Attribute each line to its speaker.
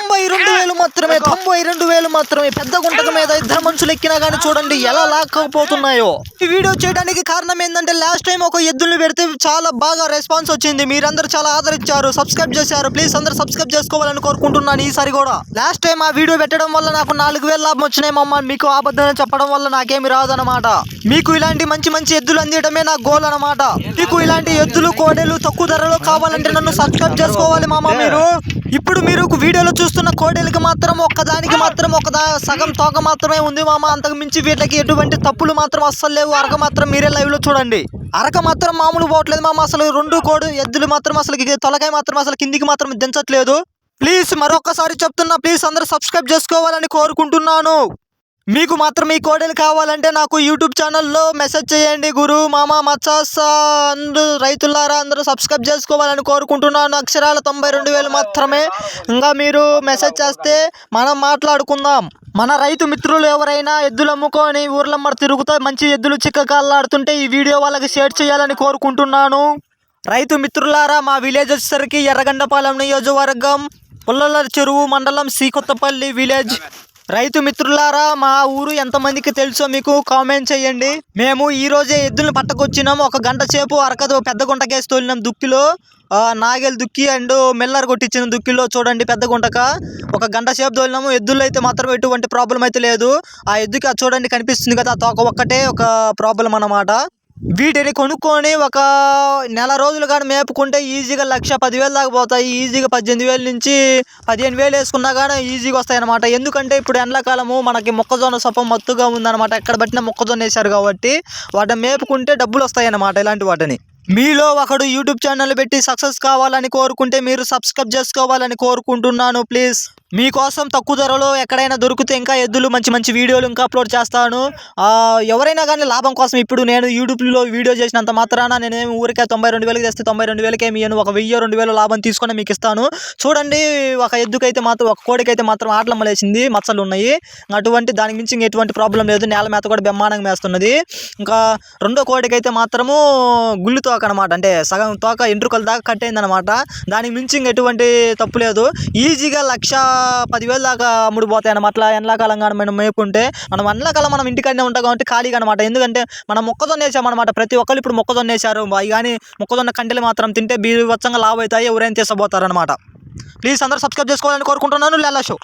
Speaker 1: 92,000 మాత్రమే, 92,000 మాత్రమే. పెద్ద గుంటక మీద ఇద్దరు మనుషులు ఎక్కినా కానీ చూడండి ఎలా లాక్కపోతున్నాయో. ఈ వీడియో చేయడానికి కారణం ఏంటంటే లాస్ట్ టైం ఒక ఎద్దుల్ని పెడితే చాలా బాగా రెస్పాన్స్ వచ్చింది. మీరందరూ చాలా ఆదరించారు, సబ్స్క్రైబ్ చేశారు. ప్లీజ్ అందరూ సబ్స్క్రైబ్ చేసుకోవాలని కోరుకుంటున్నాను. ఈసారి కూడా లాస్ట్ టైం ఆ వీడియో పెట్టడం వల్ల నాకు 4,000 లాభం వచ్చినాయి మమ్మ. మీకు ఆబద్ధం చెప్పడం వల్ల నాకేమి రాదనమాట. మీకు ఇలాంటి మంచి మంచి ఎద్దులు అందియడమే నా గోల్ అనమాట. మీకు ఇలాంటి ఎద్దులు కోడేలు తక్కువ ధరలో కావాలంటే నన్ను సబ్స్క్రైబ్ చేసుకోవాలి మామ. ఇప్పుడు మీరు వీడియోలో చూస్తున్న కోడేలకి మాత్రం ఒక్కదానికి మాత్రం సగం తోక మాత్రమే ఉంది మామ. అంతకు మించి వీటికి ఎటువంటి తప్పులు మాత్రం అస్సలు లేవు. అరక మాత్రం మీరే లైవ్ లో చూడండి. అరక మాత్రం మామూలు పోవట్లేదు మామ. అసలు రెండు ఎద్దులు మాత్రం అసలు తొలకాయ మాత్రం అసలు కిందికి మాత్రం దించట్లేదు. ప్లీజ్ మరొకసారి చెప్తున్నా, ప్లీజ్ అందరూ సబ్స్క్రైబ్ చేసుకోవాలని కోరుకుంటున్నాను. మీకు మాత్రం ఈ కోడలు కావాలంటే నాకు యూట్యూబ్ ఛానల్లో మెసేజ్ చేయండి. గురు మామ మచ్చాస్ అందరూ రైతులారా అందరూ సబ్స్క్రైబ్ చేసుకోవాలని కోరుకుంటున్నాను. అక్షరాల 92,000 మాత్రమే. ఇంకా మీరు మెసేజ్ చేస్తే మనం మాట్లాడుకుందాం. మన రైతు మిత్రులు ఎవరైనా ఎద్దులు అమ్ముకొని ఊర్లమ్మడ తిరుగుతా మంచి ఎద్దులు చిక్కకాళ్ళాడుతుంటే ఈ వీడియో వాళ్ళకి షేర్ చేయాలని కోరుకుంటున్నాను. రైతు మిత్రులారా, మా విలేజ్ వచ్చేసరికి ఎర్రగండపాలెం నియోజకవర్గం, పుల్లల చెరువు మండలం, శ్రీకొత్తపల్లి విలేజ్. రైతు మిత్రులారా, మా ఊరు ఎంతమందికి తెలుసో మీకు కామెంట్ చేయండి. మేము ఈ రోజే ఎద్దులను పట్టకొచ్చినాము. ఒక గంట సేపు అరకదు పెద్ద గుంటకేసి తోలినాం. దుక్కిలో నాగేలు దుక్కి అండ్ మిల్లర్ కొట్టించిన దుక్కిలో చూడండి పెద్ద గుంటక ఒక గంట సేపు తోలినాము. ఎద్దులు అయితే మాత్రం ఎటువంటి ప్రాబ్లం అయితే లేదు. ఆ ఎద్దుకి అది చూడండి కనిపిస్తుంది కదా, ఆ తోక ఒక్కటే ఒక ప్రాబ్లం అన్నమాట. వీటిని కొనుక్కొని ఒక నెల రోజులు కానీ మేపుకుంటే ఈజీగా 1,10,000 దాకా పోతాయి. ఈజీగా 18,000 నుంచి 15,000 వేసుకున్నా కానీ ఈజీగా వస్తాయి అనమాట. ఎందుకంటే ఇప్పుడు ఎండాకాలము మనకి మొక్కజొన్న సొప్ప మత్తుగా ఉందన్నమాట. ఎక్కడ పట్టినా మొక్కజొన్న వేశారు కాబట్టి వాటిని మేపుకుంటే డబ్బులు వస్తాయి అన్నమాట. ఇలాంటి వాటిని మీలో ఒకడు యూట్యూబ్ ఛానల్ పెట్టి సక్సెస్ కావాలని కోరుకుంటే మీరు సబ్స్క్రైబ్ చేసుకోవాలని కోరుకుంటున్నాను. ప్లీజ్ మీకోసం తక్కువ ధరలో ఎక్కడైనా దొరికితే ఇంకా ఎద్దులు మంచి మంచి వీడియోలు ఇంకా అప్లోడ్ చేస్తాను. ఎవరైనా కానీ లాభం కోసం ఇప్పుడు నేను యూట్యూబ్లో వీడియో చేసినంత మాత్రాన నేనేమి ఊరికే 92,000 తెస్తే 92,000 ఏమి ఒక 1,000-2,000 లాభం తీసుకొని మీకు ఇస్తాను. చూడండి, ఒక ఎద్దుకైతే మాత్రం ఒక కోడికైతే మాత్రం ఆటలమ్మలేసింది, మచ్చలు ఉన్నాయి. అటువంటి దానికి మించి ఎటువంటి ప్రాబ్లం లేదు. నేల మేత కూడా బ్రహ్మాండంగా మేస్తున్నది. ఇంకా రెండో కోడికైతే మాత్రము గుళ్ళు తోక అనమాట, అంటే సగం తోక ఎంట్రుకల దాకా కట్టయింది అనమాట. దానికి మించి ఎటువంటి తప్పు లేదు. ఈజీగా 1,10,000 దాకా అమ్ముడుపోతాయి అనమాట. అట్లా ఎండాకాలం కానీ మనం మేపుకుంటే మనం ఎండాకాలం మనం ఇంటికాడనే ఉంటాం కాబట్టి ఖాళీగా అనమాట. ఎందుకంటే మనం మొక్కజొన్న వేసామన్నమాట. ప్రతి ఒక్కరు ఇప్పుడు మొక్కజొన్న వేసారు. అవి కానీ మొక్కజొన్న కంటెలు మాత్రం తింటే బీభత్సంగా లాభ అవుతాయి. ఎవరైనా తీసపోతారనమాట. ప్లీజ్ అందరూ సబ్స్క్రైబ్ చేసుకోవాలని కోరుకుంటున్నాను. లేలా షో.